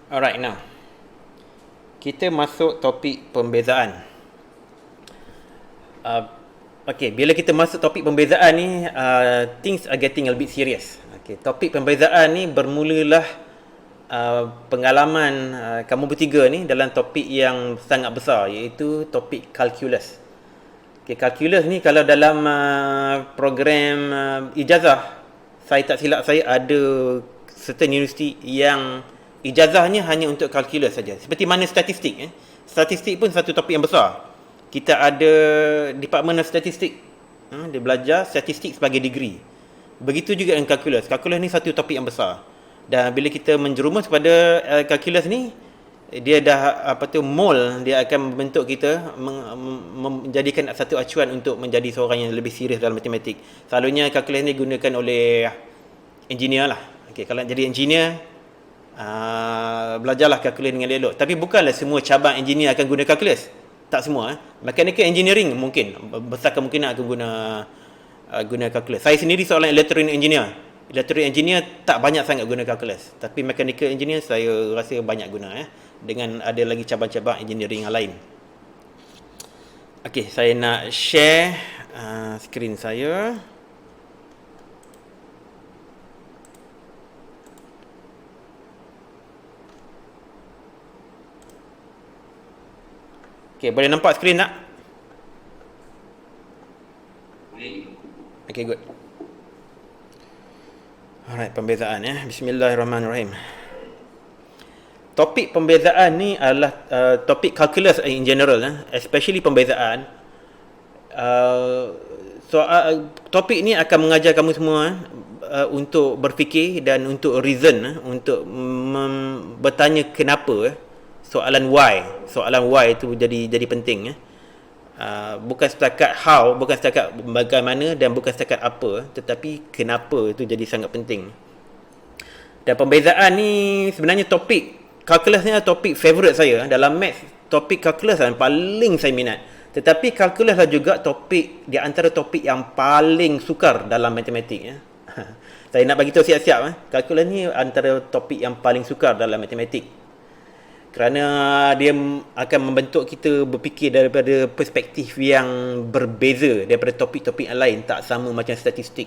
Alright, now kita masuk topik pembezaan. Okay, bila kita masuk topik pembezaan ni, things are getting a bit serious. Okay, topik pembezaan ni bermulalah pengalaman kamu bertiga ni dalam topik yang sangat besar, iaitu topik calculus. Okay, calculus ni kalau dalam program ijazah, saya tak silap saya ada certain universiti yang ijazahnya hanya untuk calculus saja. Seperti mana statistik. Statistik pun satu topik yang besar. Kita ada Department of Statistik. Dia belajar statistik sebagai degree. Begitu juga dengan calculus. Calculus ni satu topik yang besar. Dan bila kita menjerumus kepada calculus ni, dia dah mold, dia akan membentuk kita, menjadikan satu acuan untuk menjadi seorang yang lebih serius dalam matematik. Selalunya calculus ni digunakan oleh engineer lah. Okay, kalau nak jadi engineer, belajarlah calculus dengan elok. Tapi bukanlah semua cabang engineer akan guna calculus. Tak semua. Mechanical engineering mungkin besar kemungkinan akan guna calculus. Saya sendiri seorang electronic engineer. Electronic engineer tak banyak sangat guna calculus. Tapi mechanical engineer saya rasa banyak guna. Dengan ada lagi cabang-cabang engineering yang lain. Okey, saya nak share skrin saya. Okey, boleh nampak skrin tak? Okey, good. Alright, pembezaan Bismillahirrahmanirrahim. Topik pembezaan ni adalah topik calculus in general, especially pembezaan. Topik ni akan mengajar kamu semua untuk berfikir dan untuk reason, untuk bertanya kenapa. Soalan why itu jadi penting. Bukan setakat how, bukan setakat bagaimana dan bukan setakat apa, tetapi kenapa itu jadi sangat penting. Dan pembezaan ni sebenarnya topik calculus ni adalah topik favourite saya. Dalam maths, topik calculus yang paling saya minat. Tetapi calculus adalah juga topik di antara topik yang paling sukar dalam matematik. Saya nak bagi tahu siap-siap, calculus ni antara topik yang paling sukar dalam matematik. Kerana dia akan membentuk kita berfikir daripada perspektif yang berbeza daripada topik-topik yang lain. Tak sama macam statistik.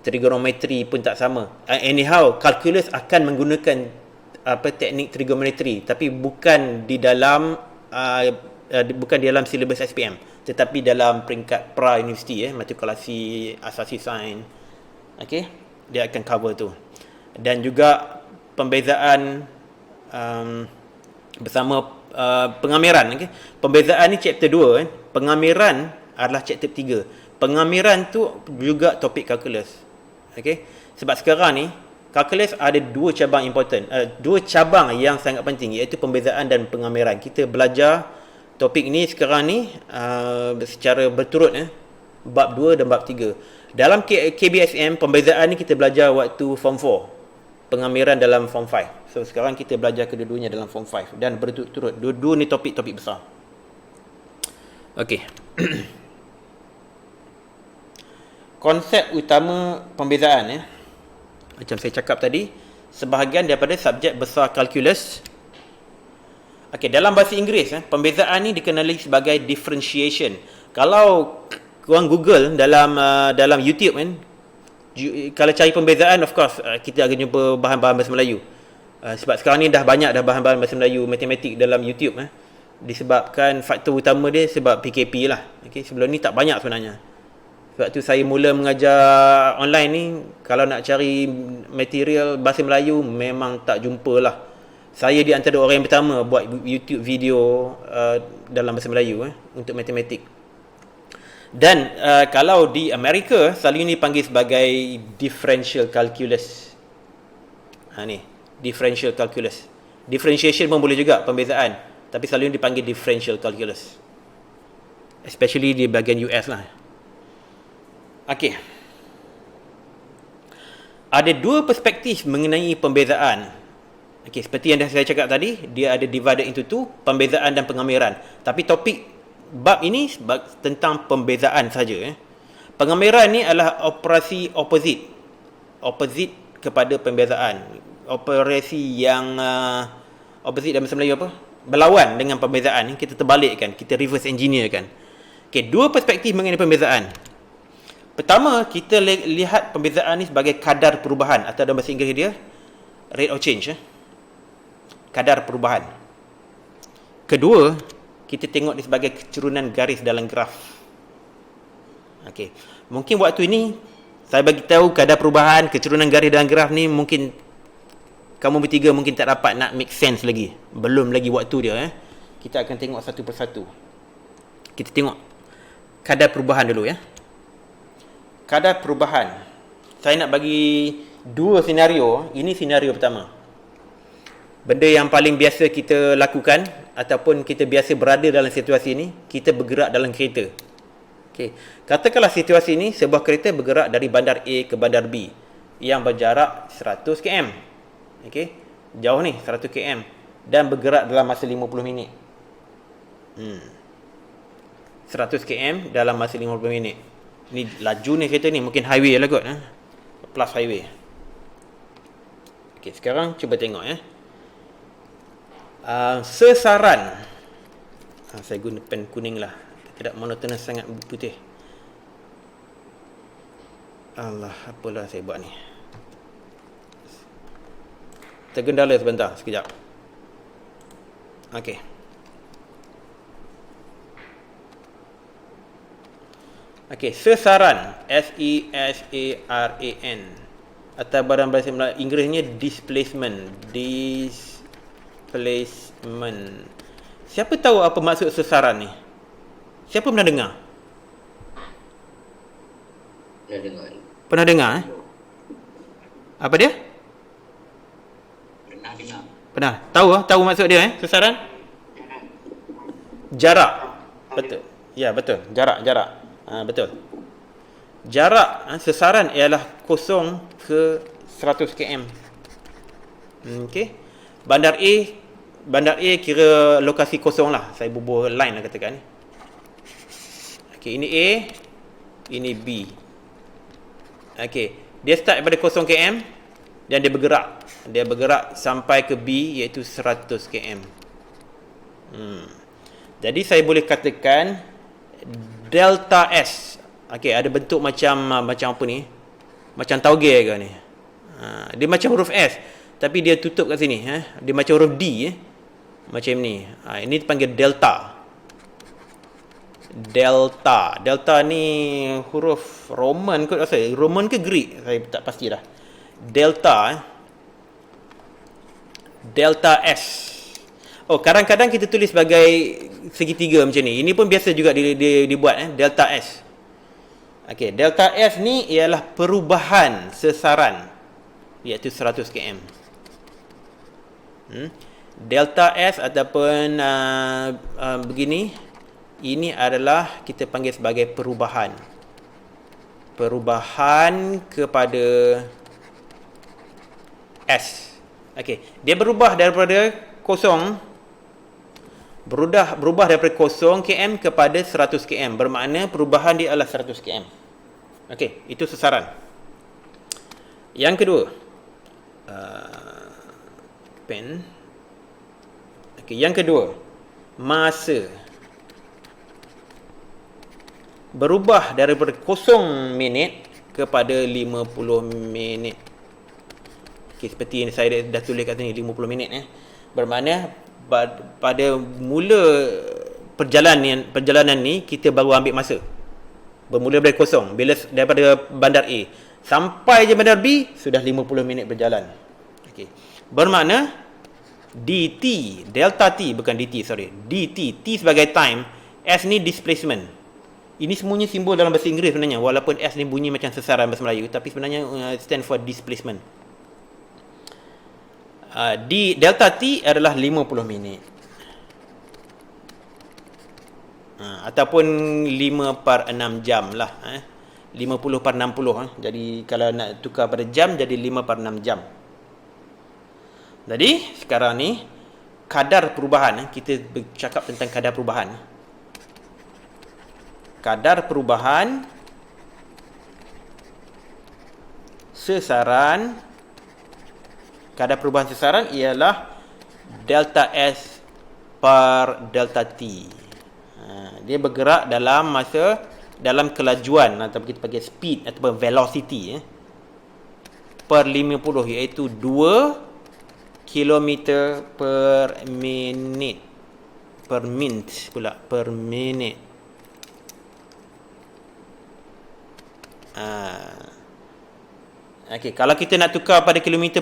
Trigonometri pun tak sama. Anyhow, calculus akan menggunakan teknik trigonometri, tapi bukan di dalam silibus SPM, tetapi dalam peringkat pra-universiti, matrikulasi asasi sains. Okey, dia akan cover tu. Dan juga pembezaan bersama pengamiran. Okay? Pembezaan ni chapter 2. Pengamiran adalah chapter 3. Pengamiran tu juga topik calculus. Okay? Sebab sekarang ni calculus ada dua cabang important, dua cabang yang sangat penting, iaitu pembezaan dan pengamiran. Kita belajar topik ni sekarang ni secara berturut, bab 2 dan bab 3. Dalam KBSM, pembezaan ni kita belajar waktu form 4, pengamiran dalam form 5. So sekarang kita belajar kedua-duanya dalam form 5 dan berturut-turut. Dua-dua ni topik-topik besar. Okey. Konsep utama pembezaan, macam saya cakap tadi, sebahagian daripada subjek besar calculus. Okey, dalam bahasa Inggeris, pembezaan ni dikenali sebagai differentiation. Kalau korang Google dalam YouTube, kalau cari pembezaan, of course kita akan jumpa bahan-bahan bahasa Melayu. Sebab sekarang ni dah banyak bahan-bahan bahasa Melayu matematik dalam YouTube. Disebabkan faktor utama dia sebab PKP lah. Okay, sebelum ni tak banyak sebenarnya. Sebab tu saya mula mengajar online ni, kalau nak cari material bahasa Melayu memang tak jumpa lah. Saya di antara orang yang pertama buat YouTube video dalam bahasa Melayu untuk matematik. Dan kalau di Amerika, selalu ini dipanggil sebagai differential calculus. Ni, differential calculus. Differentiation pun boleh juga, pembezaan. Tapi selalu ini dipanggil differential calculus. Especially di bahagian US lah. Okey. Ada dua perspektif mengenai pembezaan. Okey, seperti yang dah saya cakap tadi, dia ada divided into two, pembezaan dan pengamiran. Tapi topik bab ini tentang pembezaan saja. Pengamiran ni adalah operasi opposite kepada pembezaan. Operasi yang Opposite dalam bahasa Melayu apa? Berlawan dengan perbezaan ni, kita terbalikkan, kita reverse engineer kan. Okey, dua perspektif mengenai perbezaan. Pertama, kita lihat perbezaan ni sebagai kadar perubahan, atau dalam bahasa Inggeris dia rate of change. Kadar perubahan. Kedua, kita tengok dia sebagai keturunan garis dalam graf. Okey, mungkin waktu ini saya bagi tahu kadar perubahan, keturunan garis dalam graf ni mungkin kamu bertiga mungkin tak dapat nak make sense lagi. Belum lagi waktu dia. Kita akan tengok satu persatu. Kita tengok kadar perubahan dulu ya. Kadar perubahan. Saya nak bagi dua senario. Ini senario pertama. Benda yang paling biasa kita lakukan ataupun kita biasa berada dalam situasi ini, kita bergerak dalam kereta. Okey. Katakanlah situasi ini sebuah kereta bergerak dari bandar A ke bandar B yang berjarak 100 km. Okey. Jauh ni 100 km dan bergerak dalam masa 50 minit. 100 km dalam masa 50 minit. Ni laju ni kereta ni, mungkin highway lah kot. Plus highway. Okey, sekarang cuba tengok sesaran. Saya guna pen kuning lah, tidak monotonous sangat putih. Allah, apalah saya buat ni. Tergendala sebentar, sekejap. Okey. Okey, sesaran, S-E-S-A-R-A-N, atau dalam bahasa Inggerisnya displacement. Displacement. Siapa tahu apa maksud sesaran ni? Siapa pernah dengar? Pernah dengar? Apa dia? Pernah dengar. Pernah. Tahu maksud dia sesaran? Jarak. Betul. Ya, betul. Jarak. Betul. Jarak sesaran ialah 0 ke 100 km. Okey. Bandar A kira lokasi kosong lah. Saya bubuh line lah katakan. Okey, ini A, ini B. Okey, dia start daripada 0 km dan dia bergerak. Dia bergerak sampai ke B iaitu 100 km. Jadi saya boleh katakan delta S. Okey, ada bentuk macam apa ni? Macam tauge ke ni? Dia macam huruf S tapi dia tutup kat sini. Dia macam huruf D. Macam ni. Ini dipanggil delta. Delta ni huruf Roman kot rasa. Roman ke Greek? Saya tak pasti dah. Delta S. Oh, kadang-kadang kita tulis sebagai segitiga macam ni. Ini pun biasa juga dibuat delta S. Okey, delta S ni ialah perubahan sesaran iaitu 100 km. Delta S ataupun begini, ini adalah kita panggil sebagai perubahan kepada S. Okey, dia berubah daripada berubah daripada 0 km kepada 100 km. Bermakna perubahan dia adalah 100 km. Okey, itu sesaran. Yang kedua, pen. Okey, yang kedua, masa. Berubah daripada 0 minit kepada 50 minit. Okey, seperti yang saya dah tulis kat sini 50 minit Bermakna pada mula perjalanan ni kita baru ambil masa. Bermula dari 0, daripada bandar A sampai je bandar B sudah 50 minit berjalan. Okey. Bermakna dt, delta t bukan dt, dt, t sebagai time, s ni displacement. Ini semuanya simbol dalam bahasa Inggeris sebenarnya, walaupun s ni bunyi macam sesaran bahasa Melayu, tapi sebenarnya stand for displacement. Delta t adalah 50 minit. Ataupun 5/6 jam lah. 50/60. Jadi kalau nak tukar pada jam, jadi 5/6 jam. Jadi sekarang ni kadar perubahan, kita bercakap tentang kadar perubahan. Kadar perubahan sesaran, kadar perubahan sesaran ialah delta S per delta T. Dia bergerak dalam kelajuan atau kita panggil speed atau velocity per 50, iaitu 2 kilometer per minit. Per minit. Okey, kalau kita nak tukar pada kilometer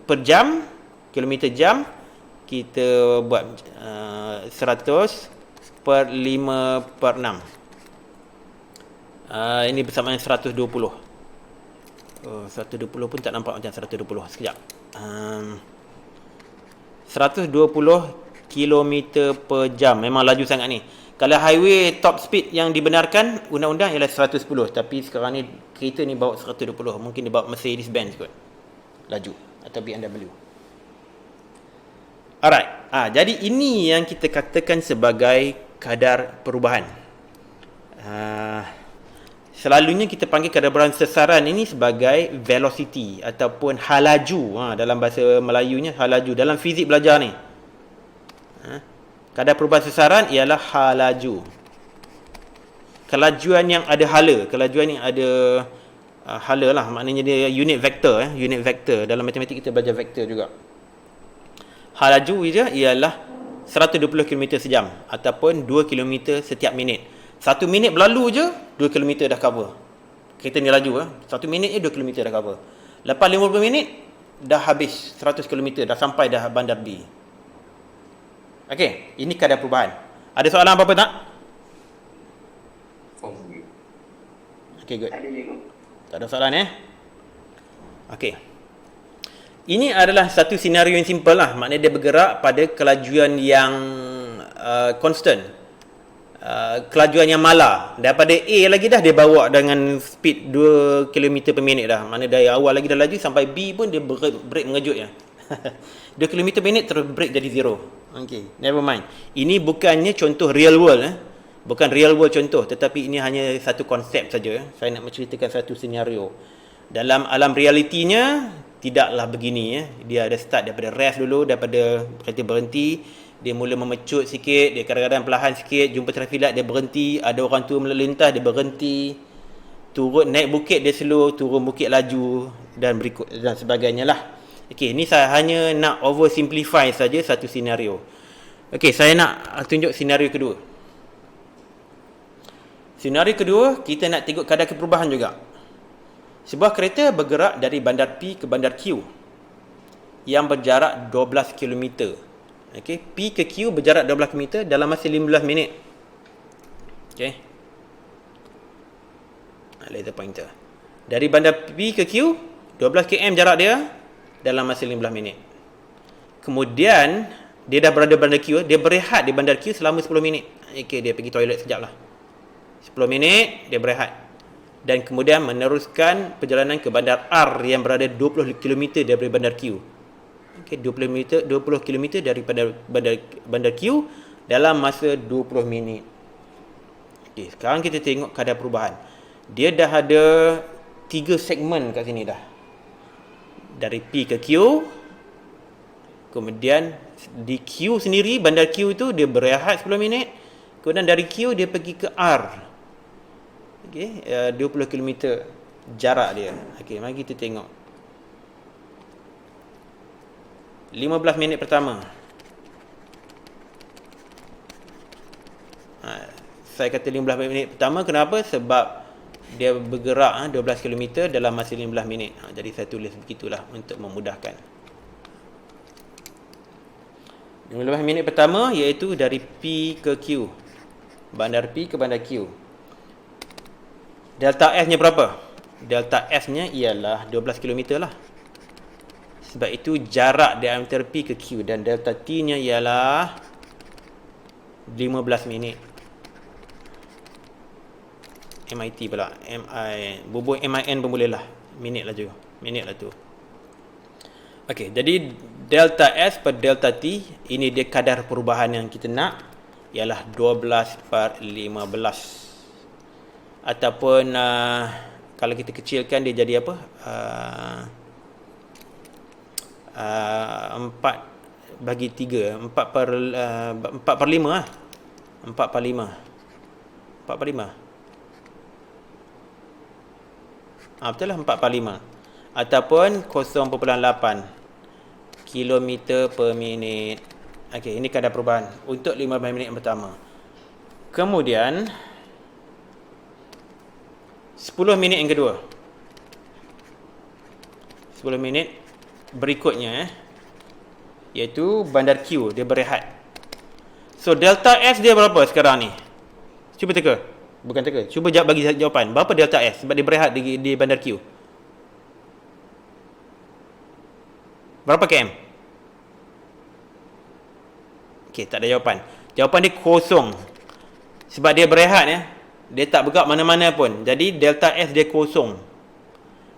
per jam, kilometer jam, kita buat 100 per 5 per 6. Ini bersamaan 120. 120 pun tak nampak macam 120. Sekejap. 120 km per jam. Memang laju sangat ni. Kalau highway top speed yang dibenarkan undang-undang ialah 110, tapi sekarang ni kereta ni bawa 120. Mungkin dia bawa Mercedes Benz kot laju, atau BMW. Alright. Jadi ini yang kita katakan sebagai kadar perubahan. Selalunya kita panggil kadar perubahan sesaran ini sebagai velocity ataupun halaju. Dalam bahasa Melayunya halaju. Dalam fizik belajar ni, kadar perubahan sesaran ialah halaju. Kelajuan yang ada hala, kelajuan yang ada hala lah, maknanya dia unit vektor. Unit vektor. Dalam matematik kita belajar vektor juga. Halaju je ialah 120 km sejam ataupun 2 km setiap minit. 1 minit berlalu je 2 km dah cover. Kereta ni laju 1 minit je 2 km dah cover. Lepas 50 minit dah habis 100 km, dah sampai dah bandar B. Okey, ini kadar perubahan. Ada soalan apa-apa tak? Okey, good. Tak ada soalan Okey. Ini adalah satu senario yang simple lah. Maknanya dia bergerak pada kelajuan yang constant. Kelajuan yang malar. Daripada A lagi dah dia bawa dengan speed 2 km per minit dah. Maknanya dari awal lagi dah laju sampai B pun dia break mengejut 2 km per minit terus break jadi zero. Okay, never mind. Ini bukannya contoh real world Bukan real world contoh, tetapi ini hanya satu konsep saja. Saya nak menceritakan satu senario. Dalam alam realitinya tidaklah begini Dia ada start daripada rest dulu, daripada kereta berhenti, dia mula memecut sikit, dia kadang-kadang perlahan sikit, jumpa traffic light dia berhenti, ada orang tua melintas dia berhenti, turun naik bukit dia slow, turun bukit laju dan berikut dan sebagainya lah. Okey, ni saya hanya nak oversimplify saja satu senario. Okey, saya nak tunjuk senario kedua. Senario kedua, kita nak tengok kadar perubahan juga. Sebuah kereta bergerak dari bandar P ke bandar Q yang berjarak 12 km. Okey, P ke Q berjarak 12 km dalam masa 15 minit. Okey. Laser pointer. Dari bandar P ke Q, 12 km jarak dia dalam masa 15 minit. Kemudian dia dah berada bandar Q, dia berehat di bandar Q selama 10 minit. Okey, dia pergi toilet sekejap lah. 10 minit dia berehat. Dan kemudian meneruskan perjalanan ke bandar R yang berada 20 km daripada bandar Q. Okey, 20 km daripada bandar Q dalam masa 20 minit. Okey, sekarang kita tengok kadar perubahan. Dia dah ada 3 segmen kat sini dah. Dari P ke Q. Kemudian di Q sendiri, bandar Q tu dia berehat 10 minit. Kemudian dari Q dia pergi ke R. Okey, 20 km jarak dia. Okey, mari kita tengok. 15 minit pertama. Saya kata 15 minit pertama kenapa? Sebab dia bergerak 12 km dalam masa 15 minit. Jadi saya tulis begitulah untuk memudahkan. 15 minit pertama iaitu dari P ke Q. Bandar P ke bandar Q. Delta S nya berapa? Delta S nya ialah 12 km lah. Sebab itu jarak di antara P ke Q, dan delta T nya ialah 15 minit. MIT pula. Bubuh MIN pun boleh lah. Minit lah tu. Okey, jadi delta S per delta T, ini dia kadar perubahan yang kita nak, ialah 12/15. Ataupun kalau kita kecilkan dia jadi apa? 4 bagi 3. 4/5 lah. 4/5. 4/5. Betul lah, 4/5. Ataupun 0.8 kilometer per minit. Okey, ini kadar perubahan untuk 15 minit yang pertama. Kemudian 10 minit yang kedua. 10 minit berikutnya iaitu bandar Q, dia berehat. So delta S dia berapa sekarang ni? Cuba teka. Bukan teka. Cuba bagi jawapan. Berapa delta S sebab dia berehat di bandar Q? Berapa km? Okey, tak ada jawapan. Jawapan dia kosong. Sebab dia berehat ya. Dia tak bergerak mana-mana pun. Jadi delta S dia kosong.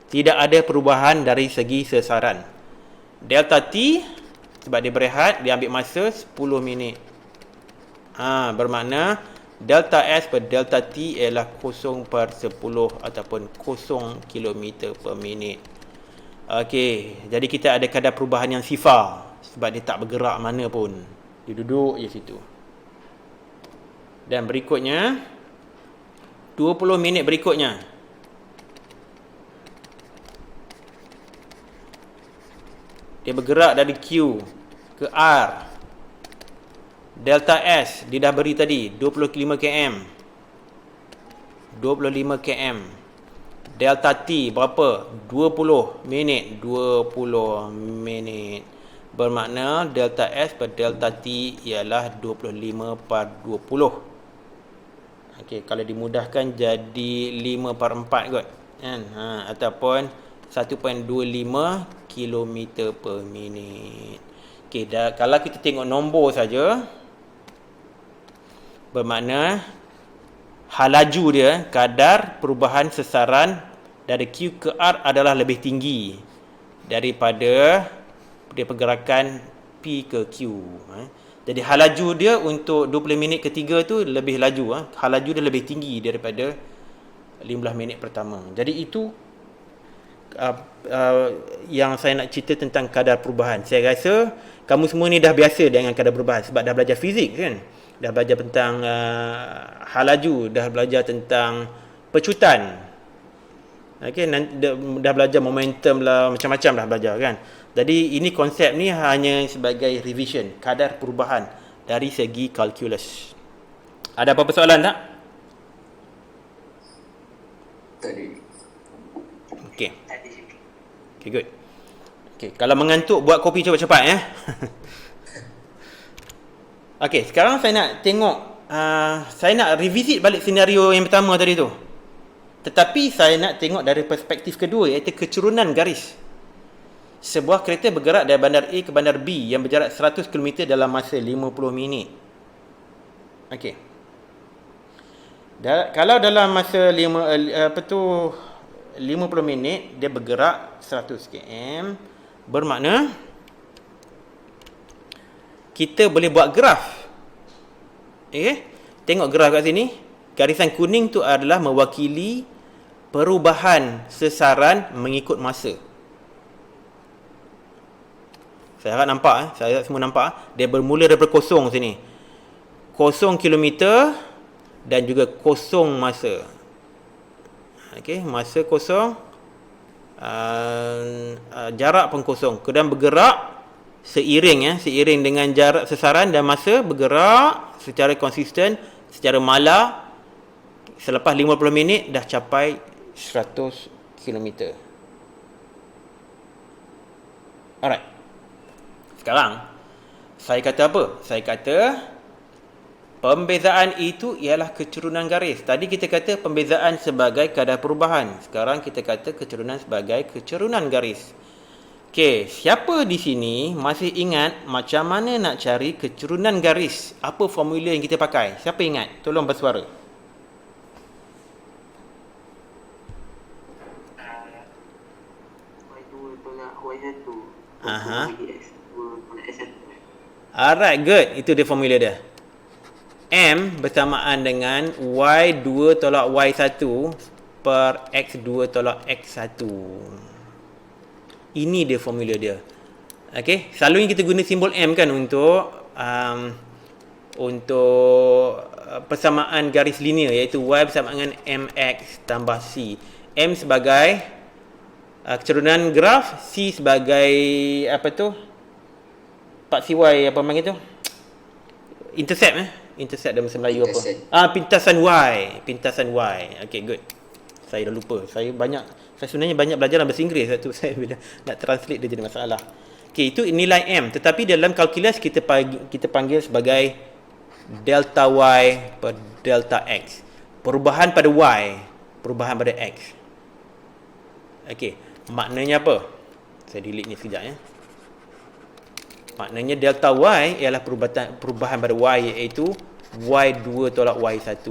Tidak ada perubahan dari segi sesaran. Delta T sebab dia berehat, dia ambil masa 10 minit. Bermakna delta S per delta T ialah 0/10 ataupun 0 km per minit. Okey, jadi kita ada kadar perubahan yang sifar sebab dia tak bergerak mana pun. Dia duduk je situ. Dan berikutnya 20 minit berikutnya. Dia bergerak dari Q ke R. Delta S dia dah beri tadi 25 km. 25 km. Delta T berapa? 20 minit. 20 minit. Bermakna delta S per delta T ialah 25/20. Okey, kalau dimudahkan jadi 5/4 kot. Kan? Ataupun 1.25 km per minit. Okey, kalau kita tengok nombor saja, bermakna hal laju dia, kadar perubahan sesaran dari Q ke R adalah lebih tinggi daripada dia pergerakan P ke Q. Jadi hal laju dia untuk 20 minit ketiga tu lebih laju. Hal laju dia lebih tinggi daripada 15 minit pertama. Jadi itu yang saya nak cerita tentang kadar perubahan. Saya rasa kamu semua ni dah biasa dengan kadar perubahan sebab dah belajar fizik kan. Dah belajar tentang hal laju, dah belajar tentang pecutan. Okey, dah belajar momentum lah, macam-macam dah belajar kan. Jadi ini konsep ni hanya sebagai revision, kadar perubahan dari segi kalkulus. Ada apa-apa soalan tak? Tadi. Okey. Okey, good. Okey, kalau mengantuk buat kopi cepat-cepat ya. Okey, sekarang saya nak tengok saya nak revisit balik senario yang pertama tadi tu. Tetapi saya nak tengok dari perspektif kedua iaitu kecurunan garis. Sebuah kereta bergerak dari bandar A ke bandar B yang berjarak 100 km dalam masa 50 minit. Okey. Kalau dalam masa 50 minit dia bergerak 100 km, bermakna kita boleh buat graf. Tengok graf kat sini. Garisan kuning tu adalah mewakili perubahan sesaran mengikut masa. Saya harap nampak, saya harap semua nampak. Dia bermula daripada kosong sini. 0 kilometer dan juga kosong masa. Okey, masa kosong, jarak pun kosong. Kemudian bergerak seiring dengan jarak sesaran dan masa, bergerak secara konsisten, secara mala. Selepas 50 minit dah capai 100 km. Alright. Sekarang saya kata apa? Saya kata pembezaan itu ialah kecurunan garis. Tadi kita kata pembezaan sebagai kadar perubahan. Sekarang kita kata kecurunan sebagai kecurunan garis. Okey, siapa di sini masih ingat macam mana nak cari kecurunan garis? Apa formula yang kita pakai? Siapa ingat? Tolong bersuara. Y2 tolak Y1. Aha. X2 tolak S1. Alright, good. Itu dia formula dia. M bersamaan dengan Y2 tolak Y1 per X2 tolak X1. Ini dia formula dia. Okey, selalunya kita guna simbol M kan untuk persamaan garis linear, iaitu Y bersama dengan MX tambah C. M sebagai keturunan graf, C sebagai Pak CY apa panggil tu? Intercept Intercept dalam bahasa Melayu apa? Pintasan Y. Okay, good. Saya dah lupa. Saya sebenarnya banyak belajar dalam bahasa Inggeris. Satu saya bila nak translate dia jadi masalah. Okay, itu nilai M. Tetapi dalam kalkulus kita panggil sebagai delta Y per delta X. Perubahan pada Y, perubahan pada X. Okay, maknanya apa? Saya delete ni sekejap ya. Maknanya delta Y ialah perubahan pada Y, iaitu Y2 tolak Y1.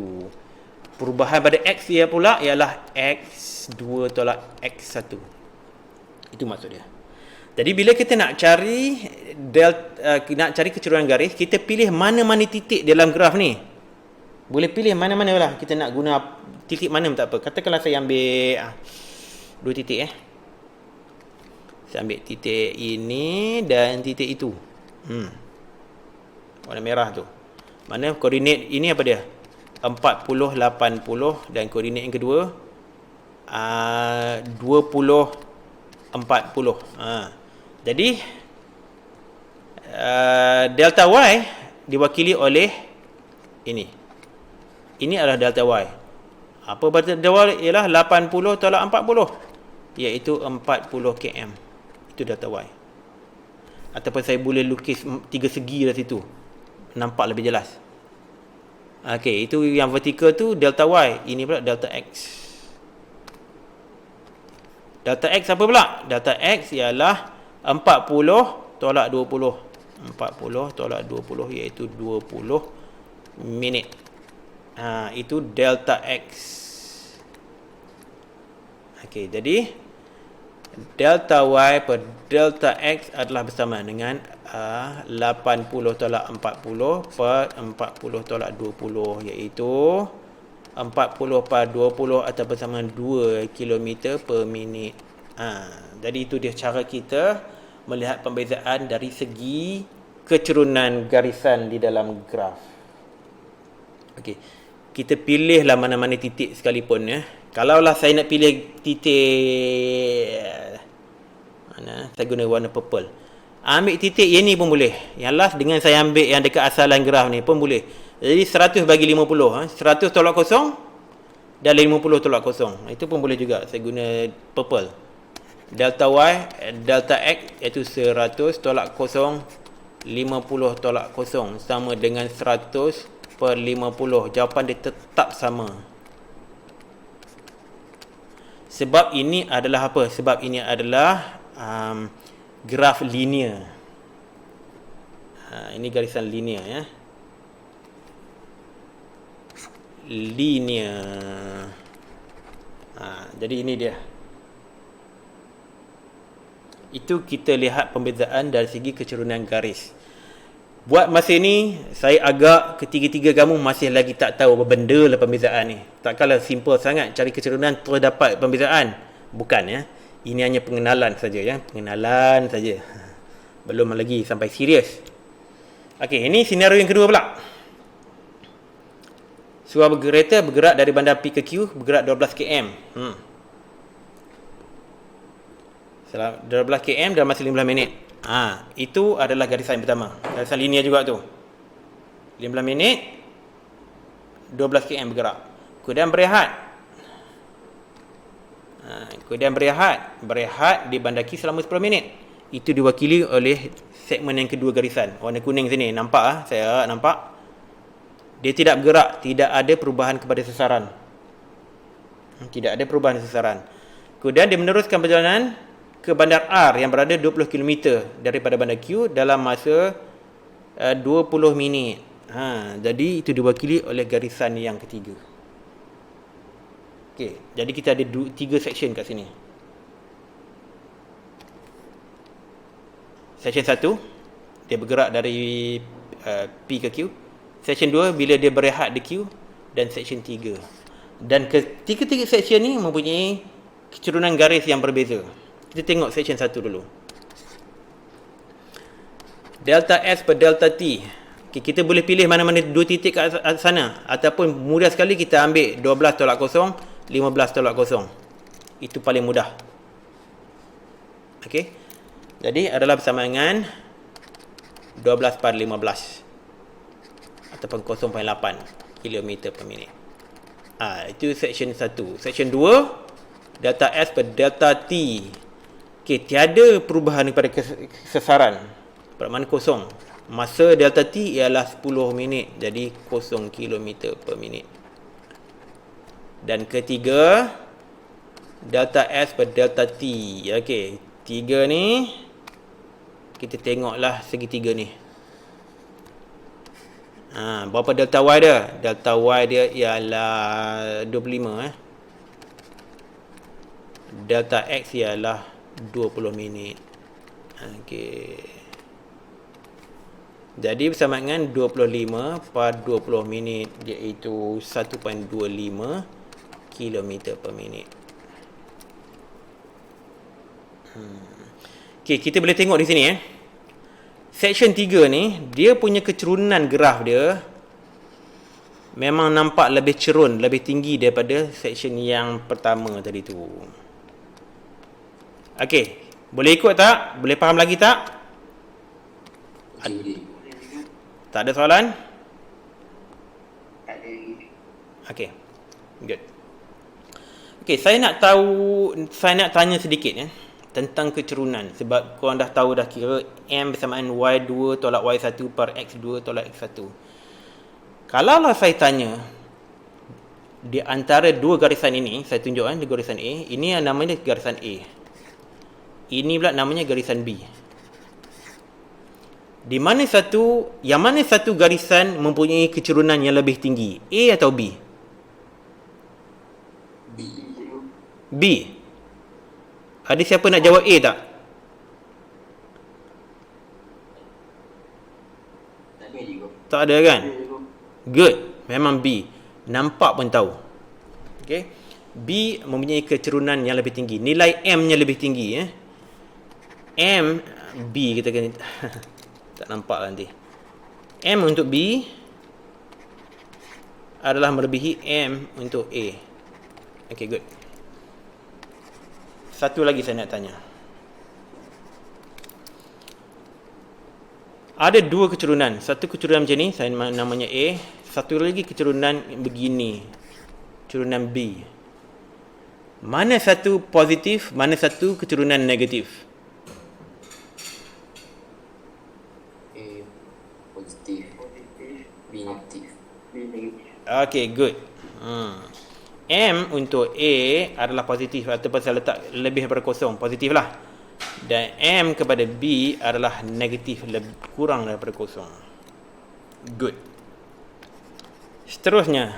Perubahan pada X ia pula ialah X2 tolak X1. Itu maksud dia. Jadi bila kita nak cari kecurangan garis, kita pilih mana-mana titik dalam graf ni. Boleh pilih mana-mana lah. Kita nak guna titik mana pun tak apa. Katakanlah saya ambil 2 titik Saya ambil titik ini dan titik itu. Warna merah tu. Mana koordinat ini apa dia? 40, 80 dan koordinat yang kedua 20, 40. Jadi delta Y diwakili oleh ini. Ini adalah delta Y. Apa delta Y? Ialah 80 tolak 40, iaitu 40 km. Itu delta Y. Ataupun saya boleh lukis 3 segi dari situ, nampak lebih jelas. Okey, itu yang vertikal tu delta Y. Ini pula delta X. Delta X apa pula? Delta X ialah 40 tolak 20. 40 tolak 20 iaitu 20 minit. Itu delta X. Okey, jadi delta Y per delta X adalah bersama dengan 80 tolak 40 per 40 tolak 20, iaitu 40 per 20 atau bersama 2 km per minit. Jadi itu dia cara kita melihat perbezaan dari segi kecurunan garisan di dalam graf. Okey, kita pilihlah mana-mana titik sekalipun ya. Kalaulah saya nak pilih titik mana, saya guna warna purple. Ambil titik yang ni pun boleh. Yang last dengan saya ambil yang dekat asalan graf ni pun boleh. Jadi 100 bagi 50, 100 tolak kosong dan 50 tolak kosong. Itu pun boleh juga. Saya guna purple. Delta Y, delta X iaitu 100 tolak kosong, 50 tolak kosong sama dengan 100 per 50. Jawapan dia tetap sama. Sebab ini adalah apa? Sebab ini adalah graf linear. Ini garisan linear ya. Linear. Jadi ini dia. Itu kita lihat perbezaan dari segi kecurunan garis. Buat masa ni, saya agak ketiga-tiga kamu masih lagi tak tahu apa benda lah perbezaan ni. Takkanlah simple sangat cari kecurunan terus dapat perbezaan. Bukan ya. Ini hanya pengenalan saja ya. Pengenalan saja. Belum lagi sampai serius. Okey, ini senario yang kedua pula. Sebuah kereta bergerak dari bandar P ke Q, bergerak 12 km. 12 km dalam masa 15 minit. Itu adalah garisan yang pertama. Garisan linear juga tu. 15 minit 12 km bergerak. Kemudian berehat. Berehat di bandar Q selama 10 minit. Itu diwakili oleh segmen yang kedua garisan. Warna kuning sini. Nampak saya nampak. Dia tidak bergerak, tidak ada perubahan kepada sasaran. Tidak ada perubahan sasaran. Kemudian dia meneruskan perjalanan ke bandar R yang berada 20 km daripada bandar Q dalam masa 20 minit. Jadi itu diwakili oleh garisan yang ketiga. Okey, jadi kita ada 3 section kat sini. Section 1, dia bergerak dari P ke Q. Section 2, bila dia berehat di Q. Dan section 3. Dan ketiga-tiga section ni mempunyai kecurunan garis yang berbeza. Kita tengok section 1 dulu. delta S per delta T. Okay, kita boleh pilih mana-mana dua titik kat sana, ataupun mudah sekali kita ambil 12 tolak kosong, 15 tolak kosong. Itu paling mudah. Okey. Jadi adalah bersama dengan 12 per 15 ataupun 0.8 km per minit. Itu section 1. Section 2, delta S per delta T. Okey, tiada perubahan daripada kesesaran. Bermakna kosong. Masa delta T ialah 10 minit, jadi 0 km per minit. Dan ketiga, delta S per delta T. Okey, tiga ni kita tengoklah segitiga ni. Berapa delta Y dia? Delta Y dia ialah 25 Delta X ialah 20 minit. Okey. Jadi bersama dengan 25 per 20 minit, iaitu 1.25 km per minit. Okey, kita boleh tengok di sini Section 3 ni, dia punya kecerunan graf dia memang nampak lebih cerun, lebih tinggi daripada section yang pertama tadi tu. Okey, boleh ikut tak? Boleh faham lagi tak? Tak ada soalan? Tak ada. Okey. Good. Okey, saya nak tanya sedikit tentang kecerunan, sebab korang dah tahu dah kira M bersamaan Y2 tolak Y1 per X2 tolak X1. Kalaulah saya tanya di antara dua garisan ini, saya tunjuk di garisan A, ini yang namanya garisan A. Ini pula namanya garisan B. Yang mana satu garisan mempunyai kecerunan yang lebih tinggi? A atau B? B. Ada siapa nak jawab A tak? Tak ada kan? Good. Memang B. Nampak pun tahu. Okay. B mempunyai kecerunan yang lebih tinggi. Nilai M-nya lebih tinggi. M, B kita kena tak nampak nanti. M untuk B adalah melebihi M untuk A. Okay, good. Satu lagi saya nak tanya. Ada dua kecerunan. Satu kecerunan macam ni, saya namanya A. Satu lagi kecerunan begini, kecerunan B. Mana satu positif, mana satu kecerunan negatif? A positif, B negatif. Okay, good. M untuk A adalah positif, ataupun saya letak lebih daripada kosong, positif lah. Dan M kepada B adalah negatif, kurang daripada kosong. Good. Seterusnya,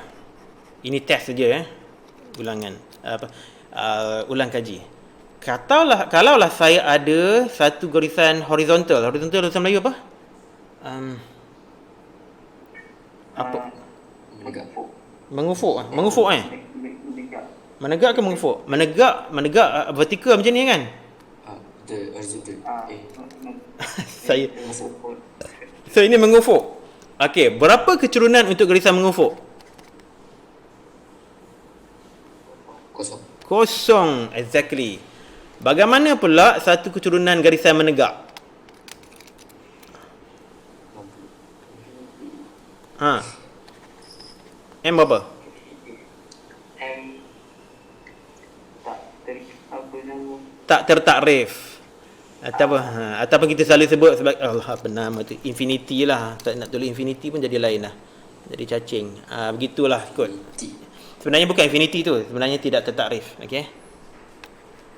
ini test saja ulangan, ulang kaji. Kalaulah saya ada satu garisan horizontal dalam Melayu apa? Apa? Mengufuk. Menegak ke mengufuk? Menegak vertikal macam ni kan? Horizontal. So ini mengufuk. Okey, berapa kecerunan untuk garisan mengufuk? Kosong, exactly. Bagaimana pula satu kecerunan garisan menegak? M berapa? Tak tertakrif. Ataupun kita selalu sebut sebagai apa nama tu, infinity lah. Tak nak tulis infinity pun jadi lain lah. Jadi cacing. Begitulah kot. Sebenarnya bukan infinity tu, sebenarnya tidak tertakrif. Okey.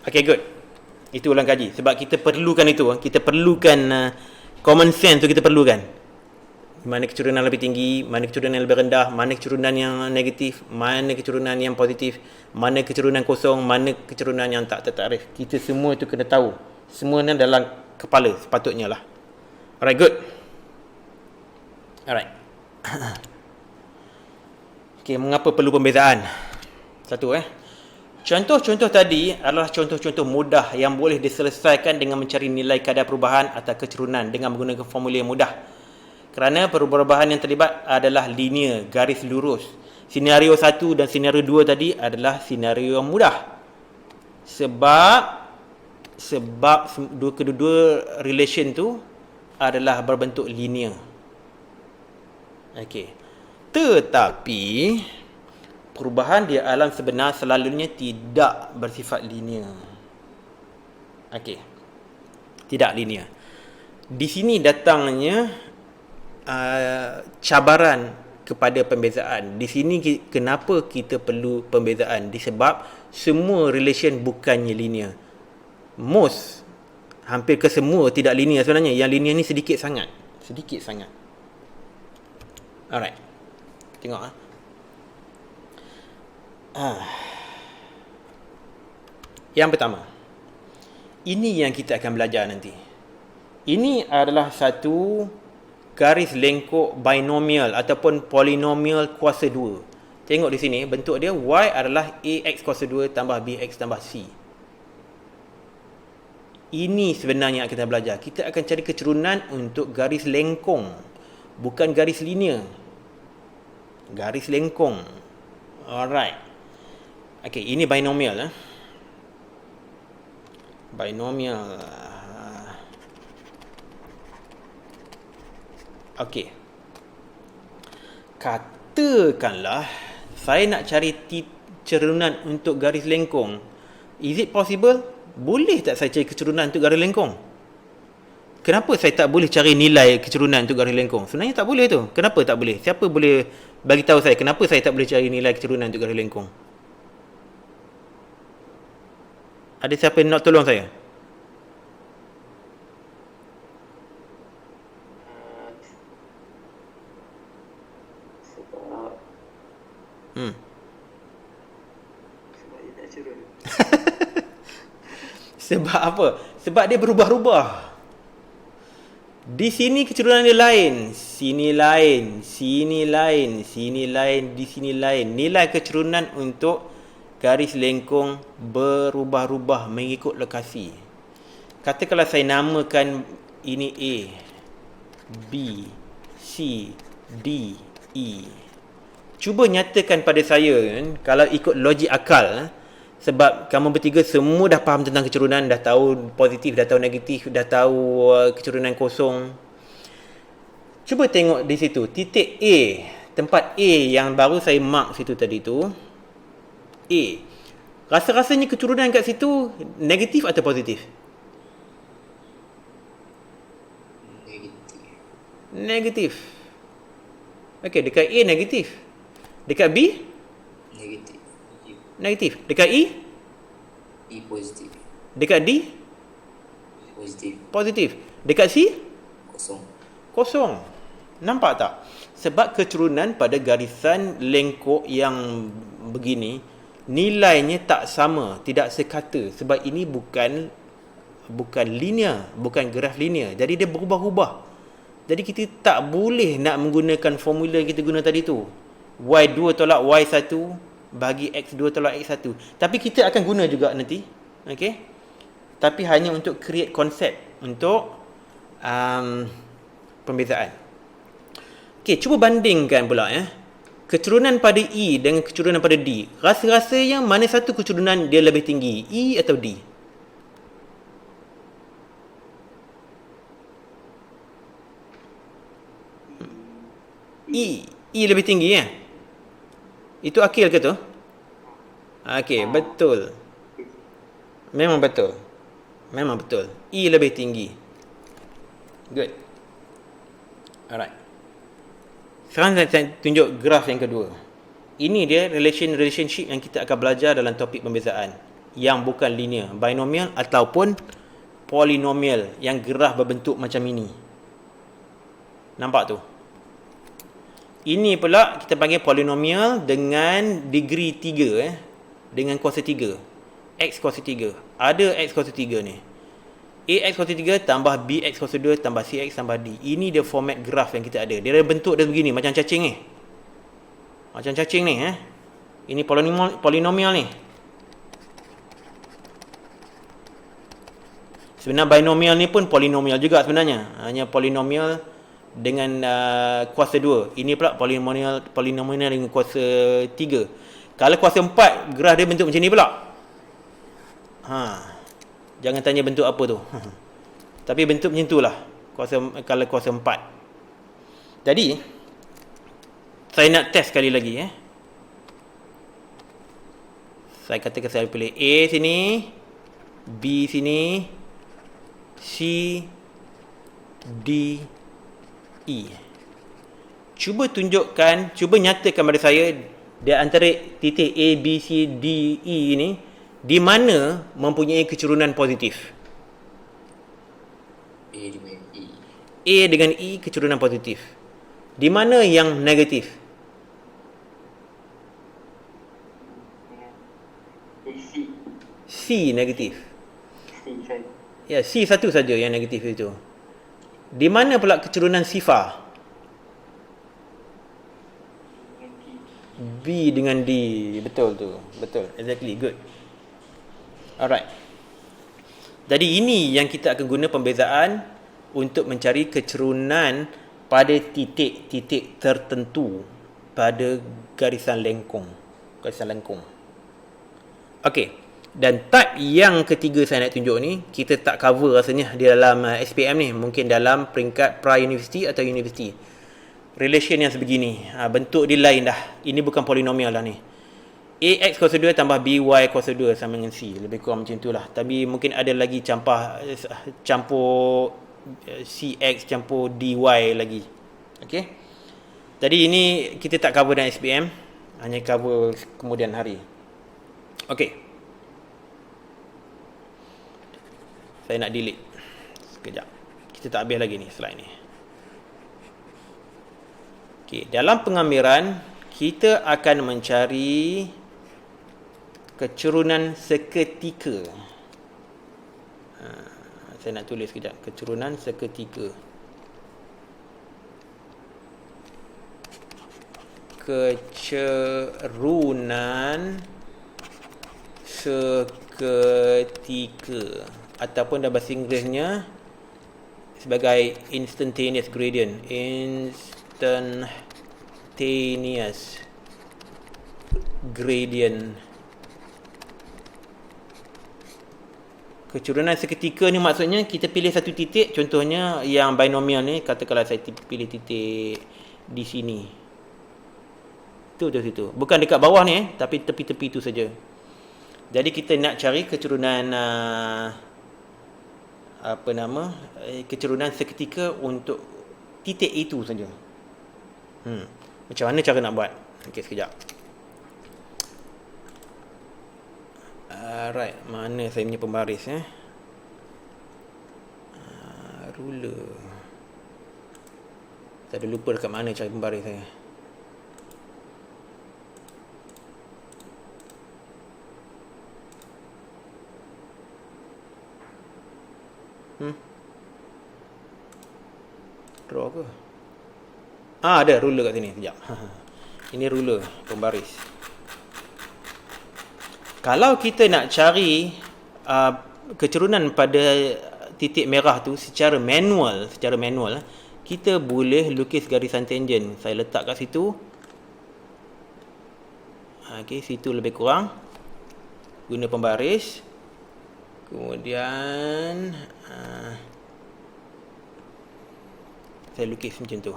Okey, good. Itu ulang kaji. Sebab kita perlukan itu. Kita perlukan common sense tu, kita perlukan. Mana kecerunan lebih tinggi, mana kecerunan yang lebih rendah, mana kecerunan yang negatif, mana kecerunan yang positif, mana kecerunan kosong, mana kecerunan yang tak tertakrif. Kita semua itu kena tahu. Semua ni dalam kepala sepatutnya lah. Alright, good. Alright. Okay, mengapa perlu pembezaan? Satu Contoh-contoh tadi adalah contoh-contoh mudah yang boleh diselesaikan dengan mencari nilai kadar perubahan atau keturunan dengan menggunakan formula yang mudah. Kerana perubahan yang terlibat adalah linear, garis lurus. Senario 1 dan senario 2 tadi adalah senario yang mudah. Sebab kedua-dua relation tu adalah berbentuk linear. Okey. Tetapi perubahan di alam sebenar selalunya tidak bersifat linear. Okey. Tidak linear. Di sini datangnya cabaran kepada pembezaan. Di sini kenapa kita perlu pembezaan? Disebab semua relation bukannya linear. Hampir ke semua tidak linear sebenarnya. Yang linear ni sedikit sangat. Sedikit sangat. Alright. Tengok Yang pertama. Ini yang kita akan belajar nanti. Ini adalah satu garis lengkuk binomial ataupun polinomial kuasa 2. Tengok di sini bentuk dia y adalah ax kuasa 2 tambah bx tambah c. Ini sebenarnya yang kita belajar. Kita akan cari keturunan untuk garis lengkung, bukan garis linear. Garis lengkung. Alright. Okey, ini binomial Binomial. Okey. Katakanlah saya nak cari keturunan untuk garis lengkung. Is it possible? Boleh tak saya cari keturunan untuk garis lengkung? Kenapa saya tak boleh cari nilai keturunan untuk garis lengkung? Sebenarnya tak boleh tu. Kenapa tak boleh? Siapa boleh bagi tahu saya kenapa saya tak boleh cari nilai keturunan untuk garis lengkung? Ada siapa yang nak tolong saya? Sebab apa? Sebab dia berubah-ubah. Di sini keturunan dia lain, sini lain, sini lain, sini lain, di sini lain. Nilai keturunan untuk garis lengkung berubah-ubah mengikut lokasi. Katakanlah saya namakan ini A, B, C, D, E. Cuba nyatakan pada saya kalau ikut logik akal, sebab kamu bertiga semua dah faham tentang keturunan, dah tahu positif, dah tahu negatif, dah tahu keturunan kosong. Cuba tengok di situ, titik A, tempat A yang baru saya mark situ tadi tu, A. Rasa-rasanya keturunan kat situ negatif atau positif? Negatif. Okey, dekat A negatif. Dekat B? Negatif. Dekat E? E positif. Dekat D? Positif. Positif. Dekat C? Kosong. Kosong. Nampak tak? Sebab keturunan pada garisan lengkuk yang begini, nilainya tak sama, tidak sekata. Sebab ini bukan linear, bukan graf linear. Jadi dia berubah-ubah. Jadi kita tak boleh nak menggunakan formula yang kita guna tadi tu. Y2 tolak Y1 bagi X2 tolak X1. Tapi kita akan guna juga nanti. Okey. Tapi hanya untuk create konsep untuk pembezaan. Okey, cuba bandingkan pula keturunan pada E dengan keturunan pada D. Rasa-rasa yang mana satu keturunan dia lebih tinggi, E atau D? E lebih tinggi Itu akil ke tu? Okey, betul. Memang betul. Memang betul. E lebih tinggi. Good. Alright. Sekarang saya tunjuk graf yang kedua. Ini dia relationship yang kita akan belajar dalam topik pembezaan. Yang bukan linear, binomial ataupun polinomial yang graf berbentuk macam ini. Nampak tu? Ini pula kita panggil polinomial dengan degree 3 dengan kuasa 3. X kuasa 3. Ada X kuasa 3 ni. AX kuasa 3 tambah BX kuasa 2 tambah CX tambah D. Ini dia format graf yang kita ada. Dia ada bentuk dia begini macam cacing ni. Macam cacing ni Ini polinomial ni. Sebenarnya binomial ni pun polinomial juga sebenarnya. Hanya polinomial dengan kuasa 2. Ini pula polinomial dengan kuasa 3. Kalau kuasa 4, graf dia bentuk macam ni pula. Jangan tanya bentuk apa tu. Tapi bentuk macam itulah kalau kuasa 4. Jadi saya nak test sekali lagi Saya katakan saya pilih A sini, B sini, C, D, E. Cuba nyatakan pada saya di antara titik A, B, C, D, E ni, di mana mempunyai kecurunan positif. A dengan E. A dengan E kecurunan positif. Di mana yang negatif? C negatif. Ya, C satu saja yang negatif itu. Di mana pula kecurunan sifar? B dengan D. Betul tu. Betul. Exactly. Good. Alright. Jadi ini yang kita akan guna pembezaan untuk mencari kecurunan pada titik-titik tertentu pada garisan lengkung. Okey. Dan type yang ketiga saya nak tunjuk ni, kita tak cover rasanya di dalam SPM ni. Mungkin dalam peringkat pra-university atau university. Relation yang sebegini. Bentuk dia lain dah. Ini bukan polinomial lah ni. AX kuasa 2 tambah BY kuasa 2 sama dengan C. Lebih kurang macam itulah. Tapi mungkin ada lagi campur CX campur DY lagi. Okey. Jadi ini kita tak cover dalam SPM. Hanya cover kemudian hari. Okey. Saya nak delete sekejap. Kita tak habis lagi ni slide ni. Okey, dalam pengambilan kita akan mencari kecurunan seketika. Saya nak tulis sekejap. Kecurunan seketika. Kecurunan seketika. Ataupun dalam bahasa Inggerisnya sebagai instantaneous gradient. Instantaneous gradient. Kecurunan seketika ni maksudnya kita pilih satu titik, contohnya yang binomial ni, katakanlah saya pilih titik di sini. Tu situ. Bukan dekat bawah ni tapi tepi-tepi tu saja. Jadi kita nak cari kecurunan kecurunan seketika untuk titik itu saja. Macam mana cara nak buat? Okey, sekejap. Alright, mana saya punya pembaris ruler. Saya dah lupa dekat mana cara pembaris saya. Draw ke? Ada ruler kat sini. Sekejap. Ini ruler pembaris. Kalau kita nak cari kecurunan pada titik merah tu secara manual, kita boleh lukis garisan tangent. Saya letak kat situ. Okey, situ lebih kurang. Guna pembaris. Kemudian saya lukis macam tu.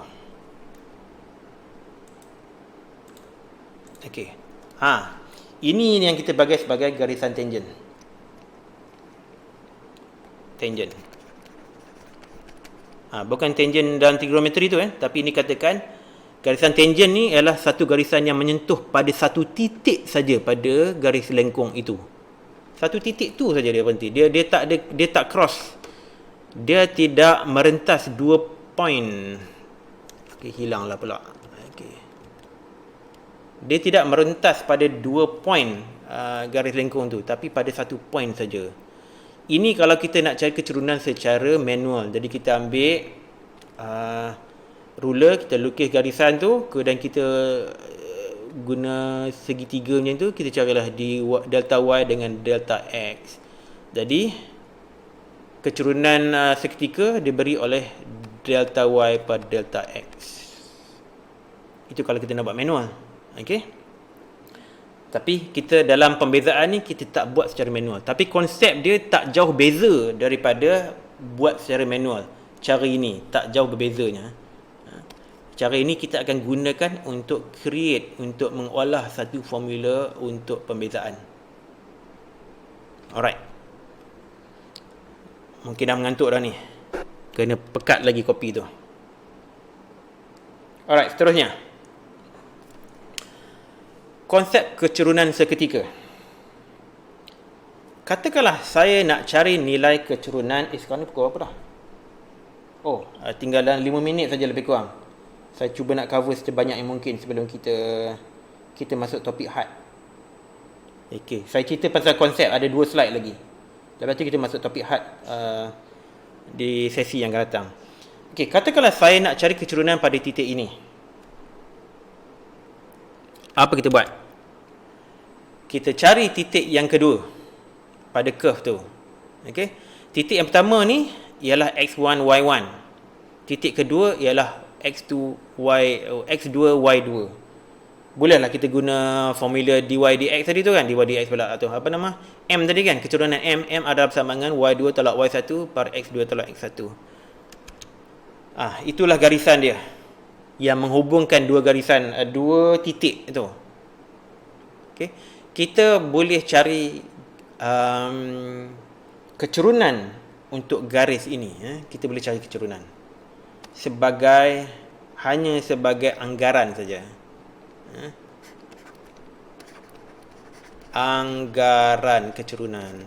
Okey. Ini yang kita bagi sebagai garisan tangent. Bukan tangent dalam trigonometri tu tapi ini katakan garisan tangent ni ialah satu garisan yang menyentuh pada satu titik saja pada garis lengkung itu. Satu titik tu saja dia berhenti. Dia tak cross. Dia tidak merentas dua point. Okey, hilanglah pula. Okey. Dia tidak merentas pada 2 point garis lengkung tu, tapi pada satu point saja. Ini kalau kita nak cari kecurunan secara manual. Jadi kita ambil ruler, kita lukis garisan tu, kemudian kita guna segitiga macam tu, kita carilah di delta y dengan delta x. Jadi Kecurunan seketika diberi oleh delta Y per delta X. Itu kalau kita nak buat manual. Okey. Tapi kita dalam pembezaan ni kita tak buat secara manual. Tapi konsep dia tak jauh beza daripada buat secara manual. Cara ini tak jauh berbezanya. Cara ini kita akan gunakan untuk create, untuk mengolah satu formula untuk pembezaan. Alright. Mungkin dah mengantuk dah ni. Kena pekat lagi kopi tu. Alright, seterusnya. Konsep kecurunan seketika. Katakanlah saya nak cari nilai kecurunan. Sekarang ni pukul berapa dah? Oh, tinggal dalam 5 minit saja lebih kurang. Saya cuba nak cover sebanyak yang mungkin sebelum kita masuk topik hard. Okey, saya cerita pasal konsep, ada 2 slide lagi. Lepas tu kita masuk topik hard di sesi yang akan datang. Okey, katakanlah saya nak cari kecurunan pada titik ini. Apa kita buat? Kita cari titik yang kedua pada curve tu. Okey. Titik yang pertama ni ialah x1 y1. Titik kedua ialah x2 y2. Bolehlah kita guna formula dy dx tadi tu kan, dy dx pula tu. Apa nama? M tadi kan, kecurunan M adalah bersama dengan y2 tolak y1 per x2 tolak x1. Itulah garisan dia yang menghubungkan dua titik itu. Okey. Kita boleh cari kecurunan untuk garis ini, kita boleh cari kecurunan hanya sebagai anggaran saja. Anggaran kecurunan,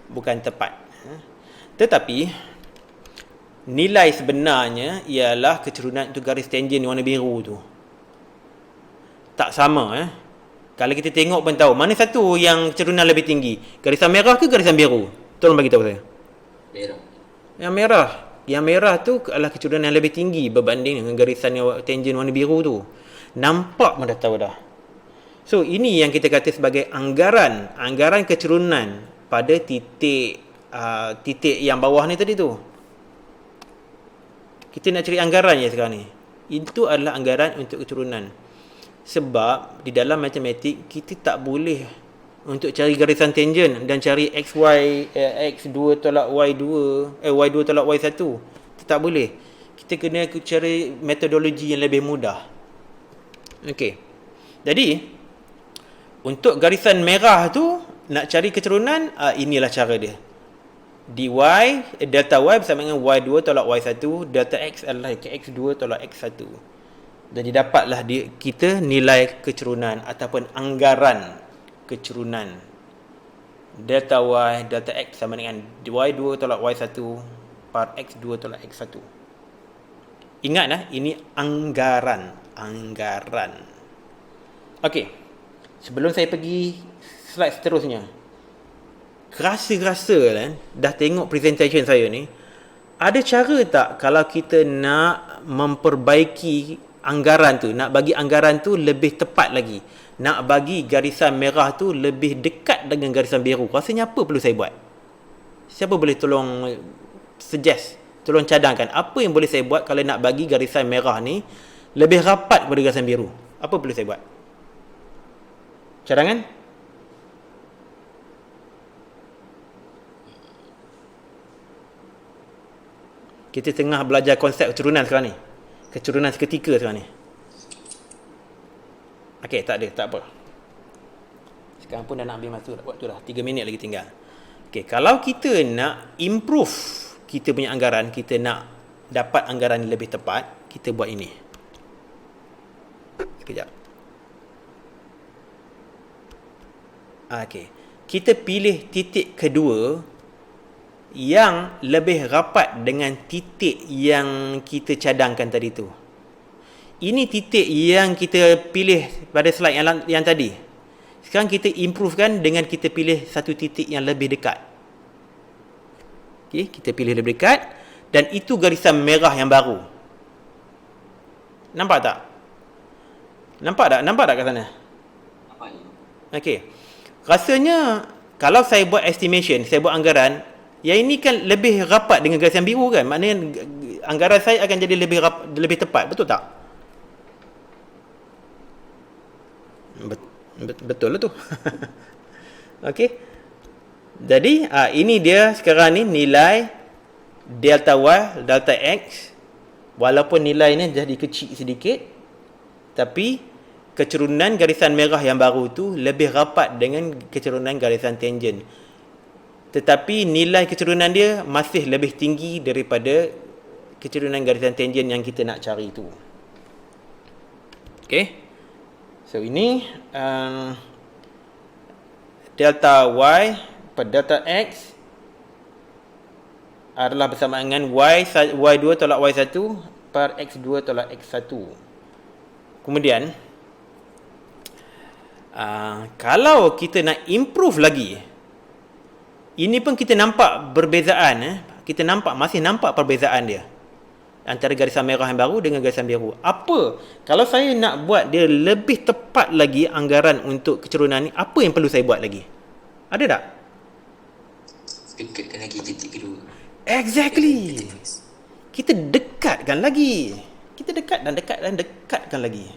bukan tepat. Tetapi nilai sebenarnya ialah kecurunan untuk garis tangent warna biru tu. Tak sama. Kalau kita tengok pun tahu mana satu yang kecurunan lebih tinggi, garisan merah ke garisan biru? Tolong bagi tahu saya. Merah. Yang merah tu adalah kecurunan yang lebih tinggi berbanding dengan garisan tangent warna biru tu. Nampak pun dah tahu dah. So ini yang kita kata sebagai anggaran kecurunan pada titik yang bawah ni tadi tu. Kita nak cari anggaran je sekarang ni. Itu adalah anggaran untuk kecurunan. Sebab di dalam matematik kita tak boleh untuk cari garisan tangent dan cari x2 tolak y2 y2 tolak y1. Kita tak boleh. Kita kena cari metodologi yang lebih mudah. Okey. Jadi untuk garisan merah tu nak cari kecurunan, inilah cara dia. Delta y bersama dengan y2 tolak y1, delta x adalah x2 tolak x1. Jadi dapatlah kita nilai kecurunan ataupun anggaran kecurunan. Delta y, delta x sama dengan y2 tolak y1 par x2 tolak x1. Ingat ini anggaran. Okey. Sebelum saya pergi slide seterusnya, rasa-rasa dah tengok presentation saya ni, ada cara tak kalau kita nak memperbaiki anggaran tu, nak bagi anggaran tu lebih tepat lagi, nak bagi garisan merah tu lebih dekat dengan garisan biru? Rasanya apa perlu saya buat? Siapa boleh tolong suggest, tolong cadangkan apa yang boleh saya buat kalau nak bagi garisan merah ni lebih rapat pada garisan biru? Apa perlu saya buat? Cadangan? Kita tengah belajar konsep kecurunan sekarang ni. Kecurunan seketika sekarang ni. Okey, tak apa. Sekarang pun dah nak ambil masa waktu dah. 3 minit lagi tinggal. Okey, kalau kita nak improve kita punya anggaran, kita nak dapat anggaran lebih tepat, kita buat ini. Sekejap. Okey. Kita pilih titik kedua yang lebih rapat dengan titik yang kita cadangkan tadi tu. Ini titik yang kita pilih pada slide yang tadi. Sekarang kita improvekan dengan kita pilih satu titik yang lebih dekat. Okey, kita pilih lebih dekat dan itu garisan merah yang baru. Nampak tak? Nampak tak kat sana? Apa ni? Okey. Rasanya kalau saya buat estimation, saya buat anggaran, yang ini kan lebih rapat dengan garisan biru kan, maknanya anggaran saya akan jadi lebih tepat, betul tak? Betul lah tu. Okey. Jadi ini dia sekarang ni nilai delta Y, delta X. Walaupun nilai ni jadi kecil sedikit, tapi kecerunan garisan merah yang baru tu lebih rapat dengan kecerunan garisan tangent. Tetapi nilai kecerunan dia masih lebih tinggi daripada kecerunan garisan tangent yang kita nak cari tu. Okey. So ini delta Y per delta X adalah bersamaan dengan Y2 tolak Y1 per X2 tolak X1. Kemudian kalau kita nak improve lagi, ini pun kita nampak perbezaan, masih nampak perbezaan dia antara garisan merah yang baru dengan garisan biru. Apa kalau saya nak buat dia lebih tepat lagi anggaran untuk kecerunan ni, apa yang perlu saya buat lagi? Ada tak? Dekatkan lagi titik kedua. Exactly. Kita dekatkan lagi. Kita dekatkan lagi.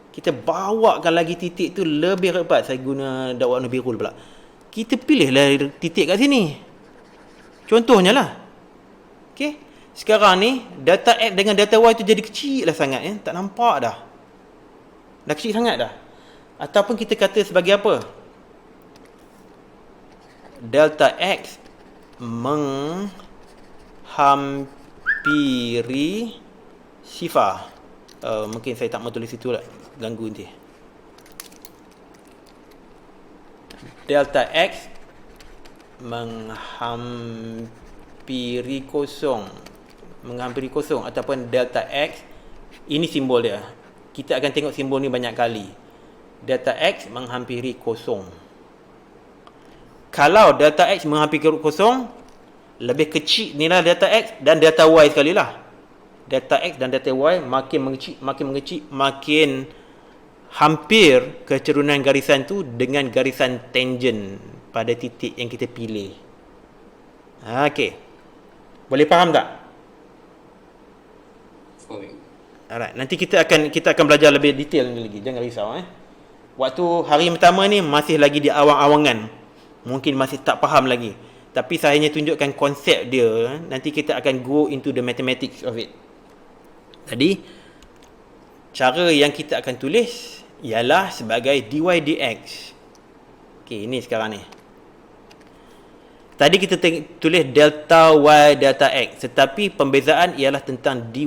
Kita bawakan lagi titik tu lebih rapat. Saya guna warna biru pula. Kita pilihlah titik kat sini. Contohnya lah. Okey. Sekarang ni delta X dengan delta Y tu jadi kecil lah sangat, ya. Tak nampak dah. Dah kecil sangat dah. Ataupun kita kata sebagai apa? Delta X menghampiri sifar. Mungkin saya tak mau tulis itu lah, ganggu nanti. Delta X menghampiri kosong ataupun delta X, ini simbol dia. Kita akan tengok simbol ni banyak kali. Delta X menghampiri kosong. Kalau delta X menghampiri kosong, lebih kecil nilai delta X dan delta Y sekali lah. Delta X dan delta Y makin mengecil, makin hampir kecerunan garisan tu dengan garisan tangent pada titik yang kita pilih. Okey. Boleh faham tak? Alright, nanti kita akan belajar lebih detail lagi. Jangan risau, Waktu hari pertama ni masih lagi di awang-awangan. Mungkin masih tak faham lagi. Tapi saya hanya tunjukkan konsep dia. Nanti kita akan go into the mathematics of it. Jadi, cara yang kita akan tulis ialah sebagai dy dx. Okey, ini sekarang ni. Tadi kita tulis delta Y delta X, tetapi pembezaan ialah tentang dy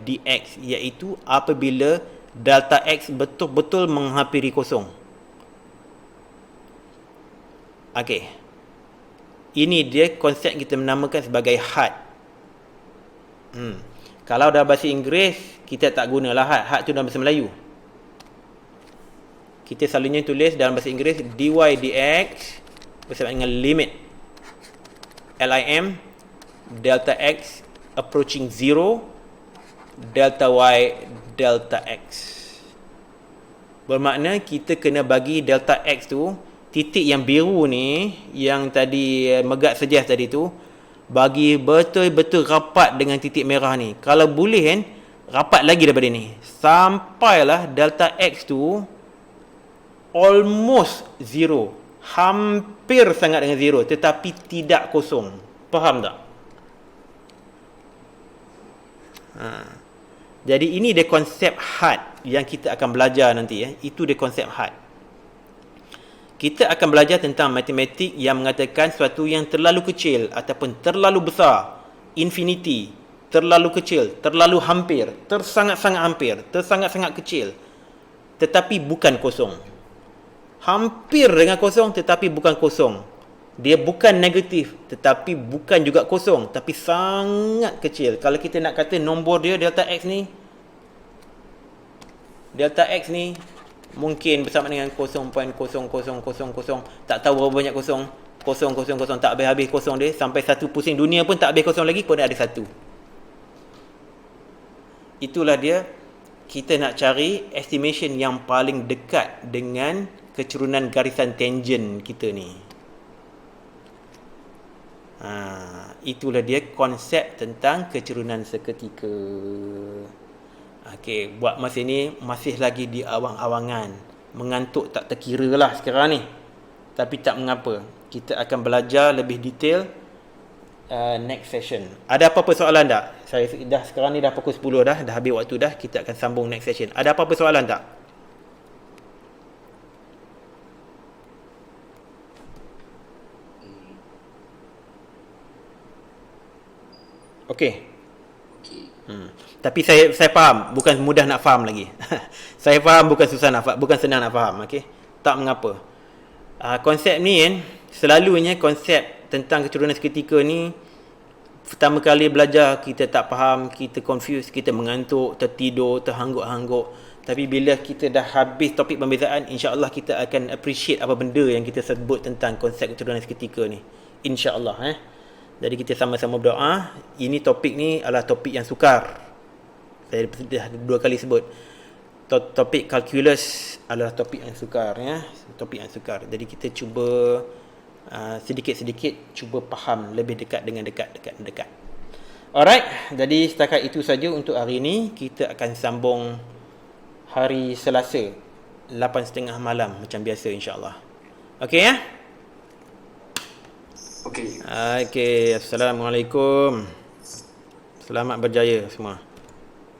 dx, iaitu apabila delta X betul-betul menghampiri kosong. Okey. Ini dia konsep kita menamakan sebagai had. Kalau dalam bahasa Inggeris, kita tak gunalah had. Had tu dalam bahasa Melayu. Kita selalunya tulis dalam bahasa Inggeris dy dx bersama dengan limit lim delta x approaching 0 delta y delta x. Bermakna kita kena bagi delta x tu, titik yang biru ni yang tadi megat sejas tadi tu, bagi betul-betul rapat dengan titik merah ni. Kalau boleh kan, rapat lagi daripada ni, sampailah delta x tu almost 0, hampir sangat dengan 0, tetapi tidak kosong. Faham tak? Jadi ini dia konsep had yang kita akan belajar nanti, Itu dia konsep had. Kita akan belajar tentang matematik yang mengatakan sesuatu yang terlalu kecil ataupun terlalu besar, infinity, terlalu kecil, terlalu hampir, tersangat-sangat hampir, tersangat-sangat kecil, tetapi bukan kosong. Hampir dengan kosong tetapi bukan kosong. Dia bukan negatif tetapi bukan juga kosong, tapi sangat kecil. Kalau kita nak kata nombor dia delta x ni mungkin bersama dengan 0.0000, tak tahu berapa banyak kosong, 000, tak habis-habis kosong dia, sampai satu pusing dunia pun tak habis kosong lagi, kemudian ada satu. Itulah dia, kita nak cari estimation yang paling dekat dengan kecurunan garisan tangent kita ni. Itulah dia konsep tentang kecurunan seketika. Okey, buat masa ni masih lagi di awang-awangan. Mengantuk tak terkira lah sekarang ni. Tapi tak mengapa. Kita akan belajar lebih detail next session. Ada apa-apa soalan tak? Saya dah sekarang ni dah pukul 10 dah habis waktu dah. Kita akan sambung next session. Ada apa-apa soalan tak? Okey. Okay. Tapi saya faham, bukan mudah nak faham lagi. Saya faham bukan susah nak faham, bukan senang nak faham, okey. Tak mengapa. Konsep ni kan, selalunya konsep tentang kecurunan seketika ni pertama kali belajar kita tak faham, kita confuse, kita mengantuk, tertidur, terhangguk-hangguk. Tapi bila kita dah habis topik pembezaan, insya-Allah kita akan appreciate apa benda yang kita sebut tentang konsep kecurunan seketika ni. Insya-Allah Jadi kita sama-sama berdoa. Ini topik ni adalah topik yang sukar. Saya dah 2 kali sebut. Topik kalkulus adalah topik yang sukar Topik yang sukar. Jadi kita cuba sedikit-sedikit cuba faham lebih dekat dengan dekat. Alright, jadi setakat itu saja untuk hari ini. Kita akan sambung hari Selasa 8.30 malam macam biasa insya-Allah. Okey Okay. Okey, assalamualaikum. Selamat berjaya semua.